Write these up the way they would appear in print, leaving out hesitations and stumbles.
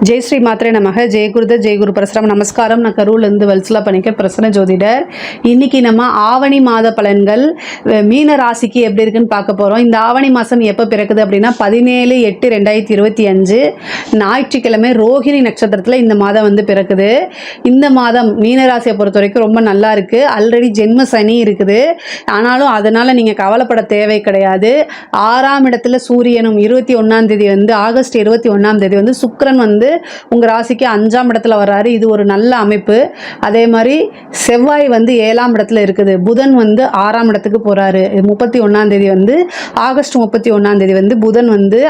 ஜெய் ஸ்ரீ மாத்திரை நமக ஜெய குருதர் ஜெய குரு பரசுராம். நமஸ்காரம். நான் கரூர்லேருந்து வல்சலா பண்ணிக்க பிரசன்ன ஜோதிடர். இன்னைக்கு நம்ம ஆவணி மாத பலன்கள் மீன ராசிக்கு எப்படி இருக்குன்னு பார்க்க போகிறோம். இந்த ஆவணி மாதம் எப்போ பிறக்குது அப்படின்னா 17/8/2025 ஞாயிற்றுக்கிழமை ரோஹிணி நட்சத்திரத்தில் இந்த மாதம் வந்து பிறக்குது. இந்த மாதம் மீனராசியை பொறுத்த வரைக்கும் ரொம்ப நல்லா இருக்குது. ஆல்ரெடி ஜென்ம சனி இருக்குது. ஆனாலும் அதனால் நீங்கள் கவலைப்பட தேவை கிடையாது. 6ஆம் இடத்துல சூரியனும் 21ஆம் தேதி வந்து ஆகஸ்ட் 21ஆம் தேதி வந்து சுக்கிரன் வந்து உங்கள் ராசிக்கு 5ஆம் இடத்துல வர்றாரு. இது ஒரு நல்ல அமைப்பு. அதே மாதிரி செவ்வாய் வந்து 7ஆம் இடத்துல இருக்குது. புதன் வந்து 6ஆம் இடத்துக்கு போகிறாரு. 31ஆம் தேதி வந்து ஆகஸ்ட் 31ஆம் தேதி வந்து புதன் வந்து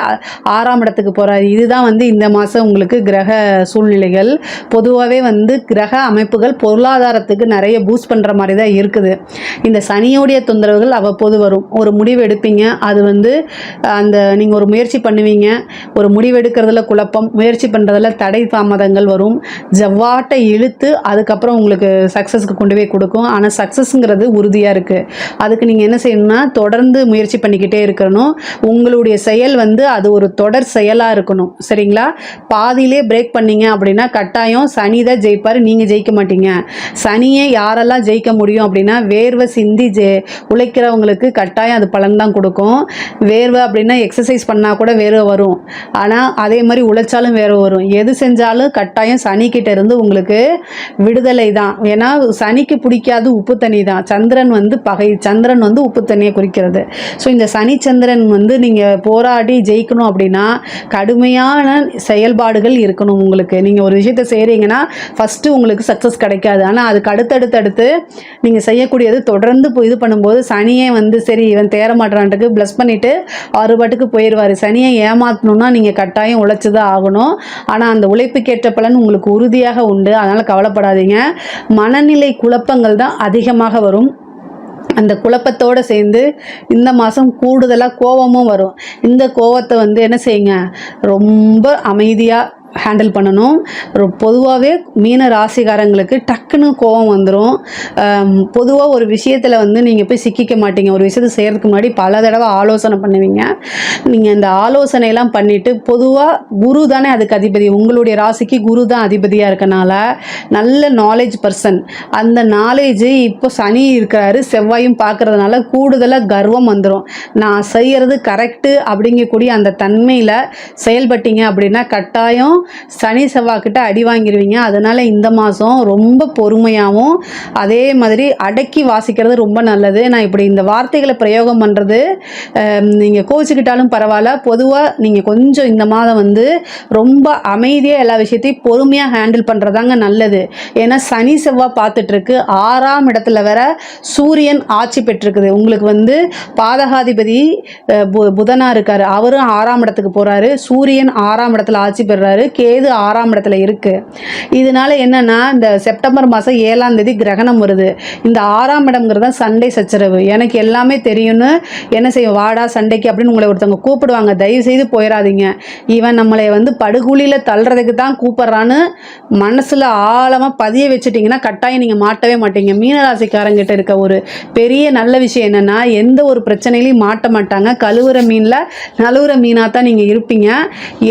6ஆம் இடத்துக்கு போகிறாரு. இதுதான் வந்து இந்த மாதம் உங்களுக்கு கிரக சூழ்நிலைகள். பொதுவாகவே வந்து கிரக அமைப்புகள் பொருளாதாரத்துக்கு நிறைய பூஸ்ட் பண்ணுற மாதிரி தான் இருக்குது. இந்த சனியோடைய தொந்தரவுகள் அவ்வப்போது வரும். ஒரு முடிவு எடுப்பீங்க, அது வந்து அந்த நீங்கள் ஒரு முயற்சி பண்ணுவீங்க, ஒரு முடிவு எடுக்கிறதுல குழப்பம், முயற்சி பண்ணுறதுல தடை தாமதங்கள் வரும். ஜவ்வாட்டை இழுத்து அதுக்கப்புறம் உங்களுக்கு சக்ஸஸ்க்கு கொண்டு போய் கொடுக்கும். ஆனால் சக்ஸஸ்ங்கிறது உறுதியாக இருக்குது. அதுக்கு நீங்கள் என்ன செய்யணும்னா தொடர்ந்து முயற்சி பண்ணிக்கிட்டே இருக்கணும். உங்களுடைய செயல் வந்து அது ஒரு தொடர் செயலாக இருக்கணும். சரிங்களா? பாதியிலே பிரேக் பண்ணீங்க அப்படின்னா கட்டாயம் சனி தான் ஜெயிப்பார், நீங்கள் ஜெயிக்க மாட்டீங்க. சனியை யாரெல்லாம் ஜெயிக்க முடியும் அப்படின்னா வேர்வை சிந்தி உழைக்கிறவங்களுக்கு கட்டாயம் அது பலன் தான் கொடுக்கும். வேர்வை அப்படின்னா எக்ஸசைஸ் பண்ணால் கூட வேர்வை வரும். ஆனால் அதே மாதிரி உழைச்சாலும் வேர்வை வரும். எது செஞ்சாலும் கட்டாயம் சனிக்கிட்ட இருந்து உங்களுக்கு விடுதலை தான். ஏன்னா சனிக்கு பிடிக்காது உப்பு தண்ணி தான். சந்திரன் வந்து பகை, சந்திரன் வந்து உப்பு தண்ணியை குறிக்கிறது. ஸோ இந்த சனி சந்திரன் வந்து நீங்கள் போராடி ஜெயிக்கணும் அப்படின்னா கடுமையான செயல்பாடுகள் இருக்கணும். உங்களுக்கு நீங்கள் ஒரு விஷயத்தை செய்கிறீங்கன்னா ஃபஸ்ட்டு உங்களுக்கு சக்ஸஸ் கிடைக்காது. ஆனால் அதுக்கு அடுத்தடுத்து நீங்கள் செய்யக்கூடியது தொடர்ந்து இது பண்ணும்போது சனியை வந்து சரி இவன் தேர மாட்டான்ட்டுக்கு ப்ளஸ் பண்ணிவிட்டு அவர் பாட்டுக்கு போயிடுவார். சனியை ஏமாற்றணுன்னா நீங்கள் கட்டாயம் உழைச்சி தான் ஆகணும். ஆனால் அந்த உழைப்புக்கேற்ற பலன் உங்களுக்கு உறுதியாக உண்டு. அதனால் கவலைப்படாதீங்க. மனநிலை குழப்பங்கள் தான் அதிகமாக வரும். அந்த குழப்பத்தோடு சேர்ந்து இந்த மாதம் கூடுதலாக கோபமும் வரும். இந்த கோபத்தை வந்து என்ன செய்யுங்க, ரொம்ப அமைதியாக ஹேண்டில் பண்ணணும். பொதுவாகவே மீன ராசிக்காரங்களுக்கு டக்குன்னு கோபம் வந்துடும். பொதுவாக ஒரு விஷயத்தில் வந்து நீங்கள் போய் சிக்கிக்க மாட்டீங்க. ஒரு விஷயத்தை செய்கிறதுக்கு முன்னாடி பல தடவை ஆலோசனை பண்ணுவீங்க. நீங்கள் இந்த ஆலோசனையெல்லாம் பண்ணிவிட்டு பொதுவாக குரு தானே அதுக்கு அதிபதி. உங்களுடைய ராசிக்கு குரு தான் அதிபதியாக இருக்கனால நல்ல நாலேஜ் பர்சன். அந்த நாலேஜு இப்போ சனி இருக்கிறாரு, செவ்வாயும் பார்க்குறதுனால கூடுதலாக கர்வம் வந்துடும். நான் செய்கிறது கரெக்டு அப்படிங்கக்கூடிய அந்த தன்மையில் செயல்பட்டீங்க அப்படின்னா கட்டாயம் சனி செவ்வாய்க்கிட்ட அடி வாங்கிடுவீங்க. அதனால் இந்த மாதம் ரொம்ப பொறுமையாகவும் அதே மாதிரி அடக்கி வாசிக்கிறது ரொம்ப நல்லது. நான் இப்படி இந்த வார்த்தைகளை பிரயோகம் பண்ணுறது நீங்கள் கோச்சிக்கிட்டாலும் பரவாயில்ல. பொதுவாக நீங்கள் கொஞ்சம் இந்த மாதம் வந்து ரொம்ப அமைதியாக எல்லா விஷயத்தையும் பொறுமையாக ஹேண்டில் பண்ணுறதாங்க நல்லது. ஏன்னா சனி செவ்வாய் பார்த்துட்ருக்கு. 6ஆம் இடத்துல வேற சூரியன் ஆட்சி பெற்றிருக்குது. உங்களுக்கு வந்து பாதகாதிபதி புதனாக இருக்கார். அவரும் 6ஆம் இடத்துக்கு போகிறாரு. சூரியன் 6ஆம் இடத்துல ஆட்சி பெறுறாரு. கேது 6ஆம் இடத்துல இருக்குது. இதனால என்னென்னா இந்த செப்டம்பர் மாதம் 7ஆம் தேதி கிரகணம் வருது. இந்த 6ஆம் இடம்ங்கிறது சண்டை சச்சரவு. எனக்கு எல்லாமே தெரியும்னு என்ன செய்யும், வாடா சண்டைக்கு அப்படின்னு உங்களை ஒருத்தவங்க கூப்பிடுவாங்க. தயவுசெய்து போயிடாதீங்க. இவன் நம்மளை வந்து படுகொலியில் தள்ளுறதுக்கு தான் கூப்பிட்றான்னு மனசில் ஆழமாக பதிய வச்சுட்டிங்கன்னா கட்டாயம் நீங்கள் மாட்டவே மாட்டீங்க. மீனராசிக்காரங்கிட்ட இருக்க ஒரு பெரிய நல்ல விஷயம் என்னென்னா எந்த ஒரு பிரச்சனையிலையும் மாட்ட மாட்டாங்க. கழுவுற மீனில் நழுவுற மீனாக தான் நீங்கள் இருப்பீங்க.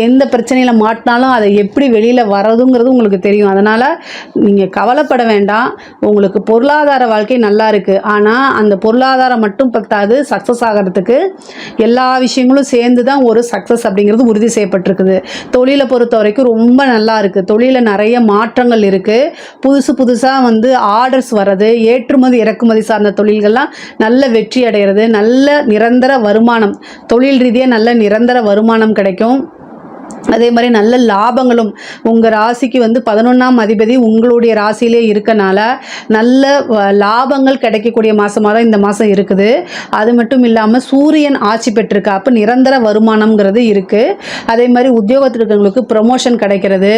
எந்த பிரச்சனையில் மாட்டினாலும் அதை எப்படி வெளியில் வரதுங்கிறது உங்களுக்கு தெரியும். அதனால் நீங்கள் கவலைப்பட வேண்டாம். உங்களுக்கு பொருளாதார வாழ்க்கை நல்லா இருக்குது. ஆனால் அந்த பொருளாதாரம் மட்டும் பத்தாது. சக்ஸஸ் ஆகிறதுக்கு எல்லா விஷயங்களும் சேர்ந்து தான் ஒரு சக்ஸஸ் அப்படிங்கிறது உறுதி செய்யப்பட்டிருக்குது. தொழிலை பொறுத்த வரைக்கும் ரொம்ப நல்லா இருக்குது. தொழிலில் நிறைய மாற்றங்கள் இருக்குது. புதுசாக வந்து ஆர்டர்ஸ் வர்றது, ஏற்றுமதி இறக்குமதி சார்ந்த தொழில்கள்லாம் நல்ல வெற்றி அடைகிறது. நல்ல நிரந்தர வருமானம், தொழில் ரீதியாக நல்ல நிரந்தர வருமானம் கிடைக்கும். அதே மாதிரி நல்ல லாபங்களும். உங்கள் ராசிக்கு வந்து 11ஆம் அதிபதி உங்களுடைய ராசியிலே இருக்கனால நல்ல லாபங்கள் கிடைக்கக்கூடிய மாதமாக தான் இந்த மாதம் இருக்குது. அது மட்டும் இல்லாமல் சூரியன் ஆட்சி பெற்றிருக்கு. அப்போ நிரந்தர வருமானம்ங்கிறது இருக்குது. அதே மாதிரி உத்தியோகத்தில் இருக்கிறவங்களுக்கு ப்ரமோஷன் கிடைக்கிறது.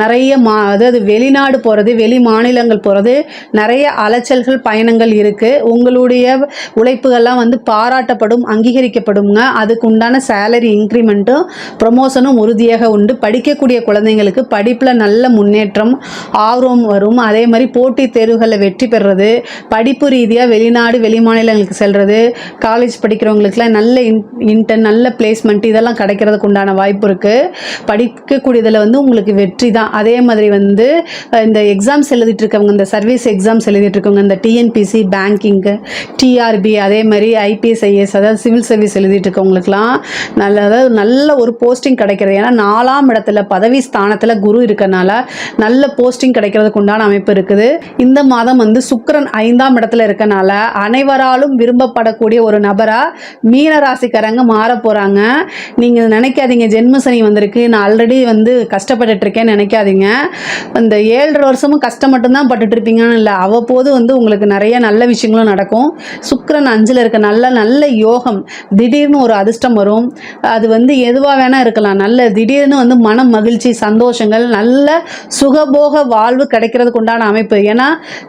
நிறைய அதாவது வெளிநாடு போகிறது, வெளி மாநிலங்கள் போகிறது, நிறைய அலைச்சல்கள் பயணங்கள் இருக்குது. உங்களுடைய உழைப்புகள்லாம் வந்து பாராட்டப்படும், அங்கீகரிக்கப்படுங்க. அதுக்கு உண்டான சேலரி இன்க்ரிமெண்ட்டும் ப்ரமோஷனும் உறுதியாக படிப்படியாக உண்டு. படிக்கக்கூடிய குழந்தைங்களுக்கு படிப்பில் நல்ல முன்னேற்றம் ஆர்வம் வரும். அதே மாதிரி போட்டித் தேர்வுகளில் வெற்றி பெறுறது, படிப்பு ரீதியாக வெளிநாடு வெளி மாநிலங்களுக்கு செல்வது, காலேஜ் படிக்கிறவங்களுக்குலாம் நல்ல இன்டர்ன் நல்ல பிளேஸ்மெண்ட் இதெல்லாம் கிடைக்கிறதுக்கு உண்டான வாய்ப்பு இருக்குது. படிக்கக்கூடியதில் வந்து உங்களுக்கு வெற்றி தான். அதே மாதிரி வந்து இந்த எக்ஸாம்ஸ் எழுதிட்டு இருக்கவங்க, இந்த சர்வீஸ் எக்ஸாம்ஸ் எழுதிட்டு இருக்கவங்க, இந்த டிஎன்பிசி, பேங்கிங்கு, டிஆர்பி, அதே மாதிரி ஐபிஎஸ், ஐஏஎஸ், அதாவது சிவில் சர்வீஸ் எழுதிட்டு இருக்கவங்களுக்குலாம் நல்ல ஒரு போஸ்டிங் கிடைக்கிறது. ஏன்னா 4ஆம் இடத்துல பதவி ஸ்தானத்தில் குரு இருக்கனால நல்ல போஸ்டிங் கிடைக்கிறதுக்கு உண்டான அமைப்பு இருக்குது. இந்த மாதம் வந்து சுக்கிரன் 5ஆம் இடத்துல இருக்கனால அனைவராலும் விரும்பப்படக்கூடிய ஒரு நபராக மீன ராசிக்காரங்க மாற போகிறாங்க. நீங்கள் நினைக்காதீங்க ஜென்ம சனி வந்திருக்கு, நான் ஆல்ரெடி வந்து கஷ்டப்பட்டுட்டு இருக்கேன்னு நினைக்காதீங்க. இந்த 7.5 வருஷமும் கஷ்டம் மட்டும்தான் பட்டுட்டு இருப்பீங்கன்னு இல்லை, அவ்வப்போது வந்து உங்களுக்கு நிறைய நல்ல விஷயங்களும் நடக்கும். சுக்கிரன் 5ல் இருக்க நல்ல யோகம், திடீர்னு ஒரு அதிர்ஷ்டம் வரும். அது வந்து எதுவாக வேணால் இருக்கலாம். நல்ல திடீர்னு வந்து மன மகிழ்ச்சி, சந்தோஷங்கள், நல்ல சுகபோக வாழ்வு கிடைக்கிறதுக்கு உண்டான அமைப்பு. ஏன்னா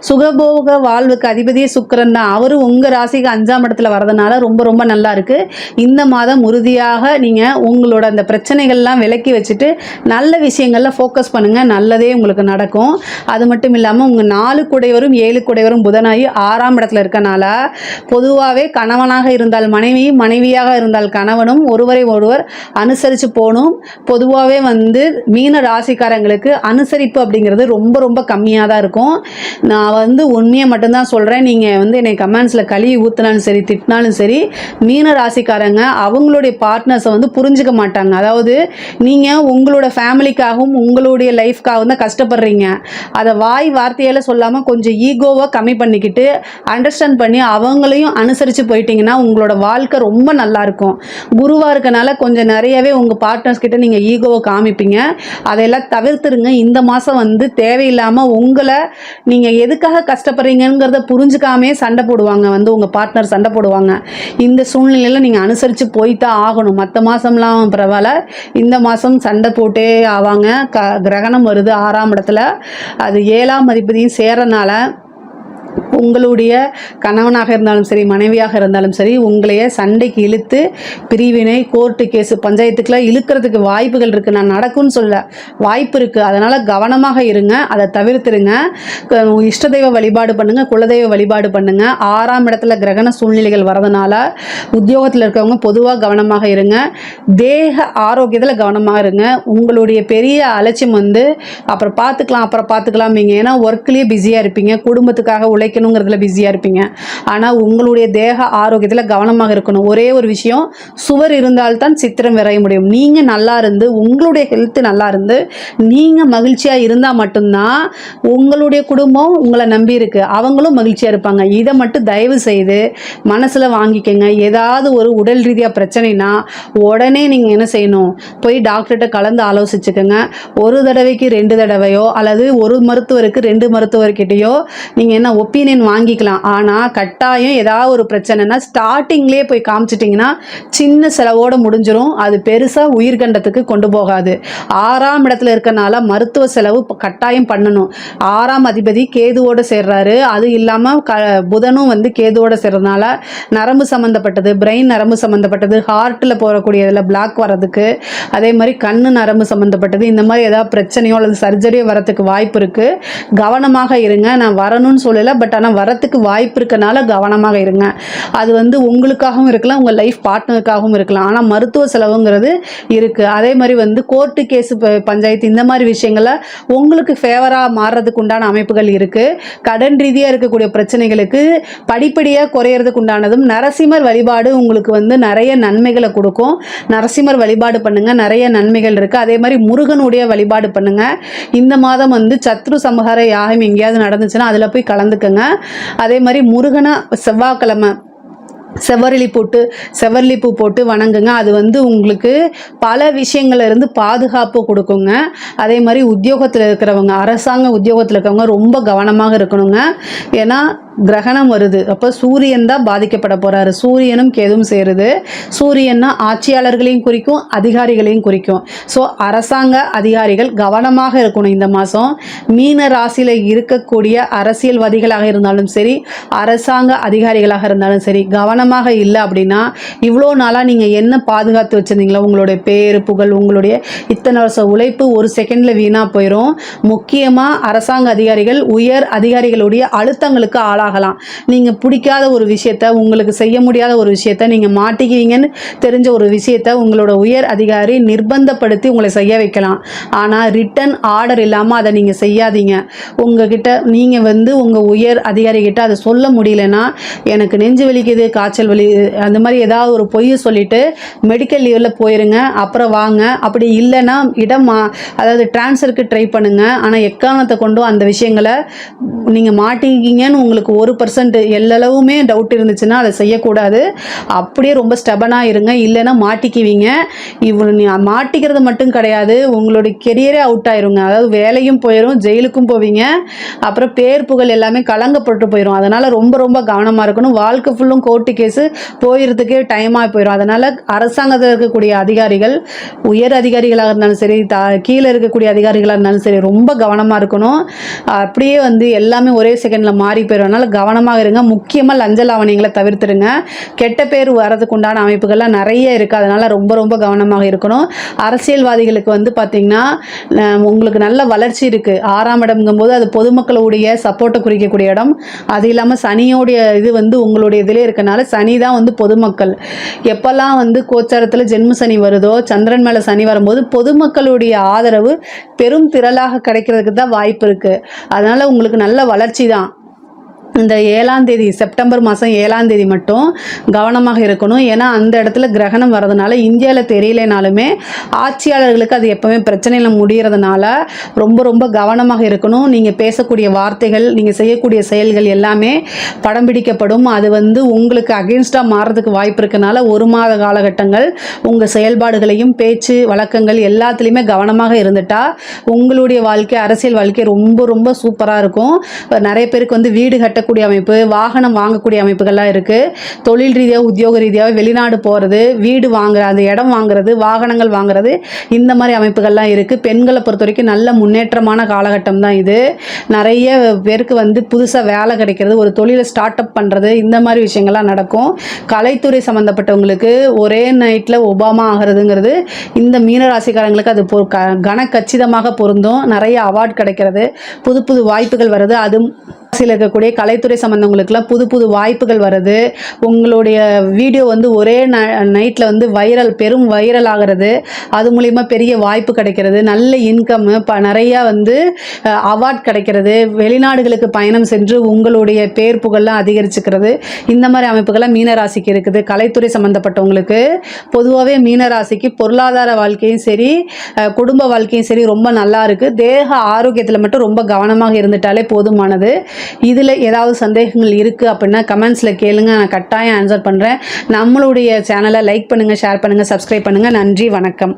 சுகபோக வாழ்வுக்கு அதிபதியே சுக்கிரன் தான். அவரும் உங்கள் ராசிக்கு 5ஆம் இடத்துல வரதுனால ரொம்ப நல்லா இருக்குது. இந்த மாதம் உறுதியாக நீங்கள் உங்களோட அந்த பிரச்சனைகள்லாம் விலக்கி வச்சுட்டு நல்ல விஷயங்களில் ஃபோக்கஸ் பண்ணுங்கள், நல்லதே உங்களுக்கு நடக்கும். அது மட்டும் இல்லாமல் உங்கள் 4 குடையவரும் 7 குடையவரும் புதனாகி 6ஆம் இடத்துல இருக்கனால பொதுவாகவே கணவனாக இருந்தால் மனைவியும், மனைவியாக இருந்தால் கணவனும் ஒருவரை ஒருவர் அனுசரித்து போகணும். பொதுவாகவே வந்து மீன ராசிக்காரங்களுக்கு அனுசரிப்பு அப்படிங்கிறது ரொம்ப கம்மியாக தான் இருக்கும். நான் வந்து உண்மையை மட்டும்தான் சொல்கிறேன். நீங்கள் வந்து என்னை கமெண்ட்ஸில் கழுவி ஊற்றினாலும் சரி, திட்டினாலும் சரி, மீன ராசிக்காரங்க அவங்களுடைய பார்ட்னர்ஸை வந்து புரிஞ்சுக்க மாட்டாங்க. அதாவது நீங்கள் உங்களோட ஃபேமிலிக்காகவும் உங்களுடைய லைஃப்காகவும் தான் கஷ்டப்படுறீங்க. அதை வாய் வார்த்தையால் சொல்லாமல் கொஞ்சம் ஈகோவை கம்மி பண்ணிக்கிட்டு அண்டர்ஸ்டாண்ட் பண்ணி அவங்களையும் அனுசரித்து போயிட்டீங்கன்னா உங்களோட வாழ்க்கை ரொம்ப நல்லாயிருக்கும். குருவாக இருக்கனால கொஞ்சம் நிறையவே உங்கள் பார்ட்னர்ஸ் கிட்ட நீங்கள் ஈகோவை காமிப்பீங்க. அதையெல்லாம் தவிர்த்துருங்க. இந்த மாதம் வந்து தேவையில்லாமல் உங்களை நீங்கள் எதுக்காக கஷ்டப்படுறீங்கிறத புரிஞ்சுக்காமே சண்டை போடுவாங்க, வந்து உங்கள் பார்ட்னர் சண்டை போடுவாங்க. இந்த சூழ்நிலையில் நீங்கள் அனுசரித்து போய்த்தான் ஆகணும். மற்ற மாதம்லாம் பரவாயில்ல, இந்த மாதம் சண்டை போட்டே ஆவாங்க. கிரகணம் வருது 6ஆம் இடத்துல, அது 7ஆம் அதிபதியும் சேரனால உங்களுடைய கணவனாக இருந்தாலும் சரி, மனைவியாக இருந்தாலும் சரி, உங்களைய சண்டைக்கு இழுத்து பிரிவினை, கோர்ட்டு கேஸு, பஞ்சாயத்துக்கெலாம் இழுக்கிறதுக்கு வாய்ப்புகள் இருக்குது. நான் நடக்கும்னு சொல்ல, வாய்ப்பு இருக்குது. அதனால் கவனமாக இருங்க, அதை தவிர்த்துருங்க. இஷ்ட தெய்வ வழிபாடு பண்ணுங்கள், குலதெய்வ வழிபாடு பண்ணுங்கள். 6ஆம் இடத்துல கிரகண சூழ்நிலைகள் வரதுனால உத்தியோகத்தில் இருக்கவங்க பொதுவாக கவனமாக இருங்க. தேக ஆரோக்கியத்தில் கவனமாக இருங்க. உங்களுடைய பெரிய அலட்சியம் வந்து அப்புறம் பார்த்துக்கலாம். ஏன்னா ஒர்க்லேயே பிஸியாக இருப்பீங்க, குடும்பத்துக்காக உழைக்கணுங்கிறதுல பிஸியாக இருப்பீங்க. ஆனால் உங்களுடைய தேக ஆரோக்கியத்தில் கவனமாக இருக்கணும். ஒரே ஒரு விஷயம், சுவர் இருந்தால்தான் சித்திரம் வரைய முடியும். நீங்கள் நல்லா இருந்து, உங்களுடைய ஹெல்த்து நல்லா இருந்து, நீங்கள் மகிழ்ச்சியாக இருந்தால் மட்டும்தான் உங்களுடைய குடும்பம் உங்களை நம்பி இருக்கு, அவங்களும் மகிழ்ச்சியாக இருப்பாங்க. இதை மட்டும் தயவு செய்து மனசில் வாங்கிக்கங்க. ஏதாவது ஒரு உடல் ரீதியாக பிரச்சனைனா உடனே நீங்கள் என்ன செய்யணும், போய் டாக்டர்கிட்ட கலந்து ஆலோசிச்சுக்கோங்க. ஒரு தடவைக்கு 2 தடவையோ அல்லது ஒரு மருத்துவருக்கு 2 மருத்துவர்கிட்டையோ நீங்கள் என்ன ஒப்பீனியன் வாங்கிக்கலாம். ஆனால் கட்டாயம் ஏதாவது ஒரு பிரச்சனைனா ஸ்டார்டிங்லேயே போய் காமிச்சிட்டிங்கன்னா சின்ன செலவோடு முடிஞ்சிடும். அது பெருசாக உயிர்கண்டத்துக்கு கொண்டு போகாது. 6ஆம் இடத்துல இருக்கனால மருத்துவ செலவு கட்டாயம் பண்ணணும். 6ஆம் அதிபதி கேதுவோடு சேர்றாரு. அது இல்லாமல் புதனும் வந்து கேதுவோடு சேர்றதுனால நரம்பு சம்மந்தப்பட்டது, பிரெயின் நரம்பு சம்மந்தப்பட்டது, ஹார்ட்டில் போகக்கூடிய இதில் பிளாக் வர்றதுக்கு, அதே மாதிரி கண்ணு நரம்பு சம்மந்தப்பட்டது, இந்த மாதிரி ஏதாவது பிரச்சனையோ அல்லது சர்ஜரியோ வரத்துக்கு வாய்ப்பு இருக்குது. கவனமாக இருங்க. நான் வரணும்னு சொல்லலை, பட் ஆனால் வரத்துக்கு வாய்ப்பு இருக்கனால கவனமாக இருங்க. அது வந்து உங்களுக்காகவும் இருக்கலாம், உங்கள் லைஃப் பார்ட்னருக்காகவும் இருக்கலாம். ஆனால் மருத்துவ செலவுங்கிறது இருக்குது. அதே மாதிரி வந்து கோர்ட்டு கேஸு, பஞ்சாயத்து, இந்த மாதிரி விஷயங்களை உங்களுக்கு ஃபேவராக மாறுறதுக்கு உண்டான அமைப்புகள் இருக்குது. கடன் ரீதியாக இருக்கக்கூடிய பிரச்சனைகளுக்கு படிப்படியாக குறையிறதுக்கு உண்டானதும் நரசிம்மர் வழிபாடு உங்களுக்கு வந்து நிறைய நன்மைகளை கொடுக்கும். நரசிம்மர் வழிபாடு பண்ணுங்கள், நிறைய நன்மைகள் இருக்குது. அதே மாதிரி முருகனுடைய வழிபாடு பண்ணுங்கள். இந்த மாதம் வந்து சத்ரு சம்ஹார யாகம் எங்கேயாவது நடந்துச்சுன்னா அதில் போய் கலந்துக்கங்க. அதே மாதிரி முருகனை செவ்வாய்க்கிழமை செவ்வரளி பூ போட்டு வணங்குங்க. அது வந்து உங்களுக்கு பல விஷயங்கள்ல இருந்து பாதுகாப்பு கொடுக்குங்க. அதே மாதிரி உத்தியோகத்தில் இருக்கிறவங்க, அரசாங்க உத்தியோகத்தில் இருக்கிறவங்க ரொம்ப கவனமாக இருக்கணுங்க. ஏன்னா கிரகணம் வருது. அப்போ சூரியன் தான் பாதிக்கப்பட போகிறாரு. சூரியனும் கேதுவும் சேருது. சூரியன்னா ஆட்சியாளர்களையும் குறிக்கும், அதிகாரிகளையும் குறிக்கும். ஸோ அரசாங்க அதிகாரிகள் கவனமாக இருக்கணும் இந்த மாதம். மீன ராசியில் இருக்கக்கூடிய அரசியல்வாதிகளாக இருந்தாலும் சரி, அரசாங்க அதிகாரிகளாக இருந்தாலும் சரி, கவனமாக இல்லை அப்படின்னா இவ்வளோ நாளாக நீங்கள் என்ன பாதுகாத்து வச்சுருந்தீங்களோ உங்களுடைய பேர் புகழ், உங்களுடைய இத்தனை வருஷ உழைப்பு ஒரு செகண்டில் வீணாக போயிடும். முக்கியமாக அரசாங்க அதிகாரிகள் உயர் அதிகாரிகளுடைய அழுத்தங்களுக்கு ஆளாகலாம். நீங்கள் பிடிக்காத ஒரு விஷயத்த, உங்களுக்கு செய்ய முடியாத ஒரு விஷயத்த, நீங்கள் மாட்டிக்குவீங்கன்னு தெரிஞ்ச ஒரு விஷயத்த உங்களோட உயர் அதிகாரி நிர்பந்தப்படுத்தி உங்களை செய்ய வைக்கலாம். ஆனால் ரிட்டன் ஆர்டர் இல்லாமல் அதை நீங்கள் செய்யாதீங்க. உங்ககிட்ட நீங்கள் உங்கள் உயர் அதிகாரிகிட்ட அதை சொல்ல முடியலன்னா, எனக்கு நெஞ்சு வலிக்குது, காய்ச்சல் வலி, அந்த மாதிரி ஏதாவது ஒரு பொய்யை சொல்லிவிட்டு மெடிக்கல் லீவில் போயிருங்க, அப்புறம் வாங்க. அப்படி இல்லைன்னா அதாவது ட்ரான்ஸ்ஃபருக்கு ட்ரை பண்ணுங்கள். ஆனால் எக்காரணத்தை கொண்டும் அந்த விஷயங்களை நீங்கள் மாட்டிக்கிங்கன்னு உங்களுக்கு 1% எல்லளவுமே டவுட் இருந்துச்சுன்னா அதை செய்யக்கூடாது. அப்படியே ரொம்ப ஸ்டெபனாக இருங்க, இல்லைன்னா மாட்டிக்குவீங்க. மாட்டிக்கிறது மட்டும் கிடையாது, உங்களுடைய கெரியரே அவுட் ஆயிருங்க. அதாவது வேலையும் போயிடும், ஜெயிலுக்கும் போவீங்க, அப்புறம் பேர் புகழ் எல்லாமே கலங்கப்பட்டு போயிடும். அதனால் ரொம்ப ரொம்ப கவனமாக இருக்கணும். வாழ்க்கை ஃபுல்லும் கோர்ட்டு கேஸு போயிடுறதுக்கே டைமாக போயிடும். அதனால் அரசாங்கத்தில் இருக்கக்கூடிய அதிகாரிகள், உயர் அதிகாரிகளாக இருந்தாலும் சரி, கீழே இருக்கக்கூடிய அதிகாரிகளாக இருந்தாலும் சரி, ரொம்ப கவனமாக இருக்கணும். அப்படியே எல்லாமே ஒரே செகண்டில் மாறி போயிடும். அதனால் கவனமாக இருங்க. முக்கியமாக லஞ்ச லாவணியங்களை தவிர்த்துடுங்க. கெட்ட பேர் வரதுக்கு உண்டான அமைப்புகள்லாம் நிறைய இருக்குது. அதனால் ரொம்ப ரொம்ப கவனமாக இருக்கணும். அரசியல்வாதிகளுக்கு பார்த்திங்கன்னா உங்களுக்கு நல்ல வளர்ச்சி இருக்குது. 6ஆம் இடம்ங்கும்போது அது பொதுமக்களுடைய சப்போர்ட்டை குறிக்கக்கூடிய இடம். அது இல்லாமல் சனியோடைய இது உங்களுடைய இதிலே இருக்கனால சனி தான் பொதுமக்கள். எப்போல்லாம் கோச்சாரத்தில் ஜென்ம சனி வருதோ, சந்திரன் மேலே சனி வரும்போது பொதுமக்களுடைய ஆதரவு பெரும் திரளாக கிடைக்கிறதுக்கு தான் வாய்ப்பு இருக்குது. அதனால் உங்களுக்கு நல்ல வளர்ச்சி தான். இந்த 7ஆம் தேதி, செப்டம்பர் மாதம் 7ஆம் தேதி மட்டும் கவனமாக இருக்கணும். ஏன்னா அந்த இடத்துல கிரகணம் வர்றதுனால இந்தியாவில் தெரியலனாலுமே ஆட்சியாளர்களுக்கு அது எப்போவுமே பிரச்சனையில் முடிகிறதுனால ரொம்ப ரொம்ப கவனமாக இருக்கணும். நீங்கள் பேசக்கூடிய வார்த்தைகள், நீங்கள் செய்யக்கூடிய செயல்கள் எல்லாமே படம் பிடிக்கப்படும். அது உங்களுக்கு அகெயின்ஸ்டாக மாறுறதுக்கு வாய்ப்பு இருக்கனால 1 மாத காலகட்டங்கள் உங்கள் செயல்பாடுகளையும் பேச்சு வழக்கங்கள் எல்லாத்துலேயுமே கவனமாக இருந்துட்டா உங்களுடைய வாழ்க்கை, அரசியல் வாழ்க்கை ரொம்ப ரொம்ப சூப்பராக இருக்கும். நிறைய பேருக்கு வீடு கட்ட அமைப்பு, வாகனம் வாங்கக்கூடிய அமைப்புகள்லாம் இருக்குது. தொழில் ரீதியாக, உத்தியோக ரீதியாக வெளிநாடு போகிறது, வீடு வாங்குற, அந்த இடம் வாங்குறது, வாகனங்கள் வாங்குறது, இந்த மாதிரி அமைப்புகள்லாம் இருக்குது. பெண்களை பொறுத்த வரைக்கும் நல்ல முன்னேற்றமான காலகட்டம் தான் இது. நிறைய பேருக்கு புதுசாக வேலை கிடைக்கிறது, ஒரு தொழிலை ஸ்டார்ட் அப் பண்ணுறது, இந்த மாதிரி விஷயங்கள்லாம் நடக்கும். கலைத்துறை சம்மந்தப்பட்டவங்களுக்கு ஒரே நைட்டில் ஒபாமா ஆகிறதுங்கிறது இந்த மீனராசிக்காரங்களுக்கு அது கனக்கச்சிதமாக பொருந்தும். நிறைய அவார்ட் கிடைக்கிறது, புது புது வாய்ப்புகள் வருது. அது இருக்கக்கூடிய கலைத்துறை சம்பந்தங்களுக்குலாம் புது புது வாய்ப்புகள் வருது. உங்களுடைய வீடியோ ஒரே நைட்டில் வைரல், பெரும் வைரல் ஆகிறது. அது மூலிமா பெரிய வாய்ப்பு கிடைக்கிறது, நல்ல இன்கம், நிறையா அவார்ட் கிடைக்கிறது, வெளிநாடுகளுக்கு பயணம் சென்று உங்களுடைய பேர் புகழ்லாம் அதிகரிச்சுக்கிறது. இந்த மாதிரி அமைப்புகள்லாம் மீனராசிக்கு இருக்குது. கலைத்துறை சம்மந்தப்பட்டவங்களுக்கு பொதுவாகவே மீனராசிக்கு பொருளாதார வாழ்க்கையும் சரி, குடும்ப வாழ்க்கையும் சரி ரொம்ப நல்லா இருக்குது. தேக ஆரோக்கியத்தில் மட்டும் ரொம்ப கவனமாக இருந்துட்டாலே போதுமானது. இதில் ஏதாவது சந்தேகங்கள் இருக்குது அப்படின்னா கமெண்ட்ஸில் கேளுங்க, நான் கட்டாயம் ஆன்சர் பண்ணுறேன். நம்மளுடைய சேனலை லைக் பண்ணுங்கள், ஷேர் பண்ணுங்கள், சப்ஸ்கிரைப் பண்ணுங்கள். நன்றி, வணக்கம்.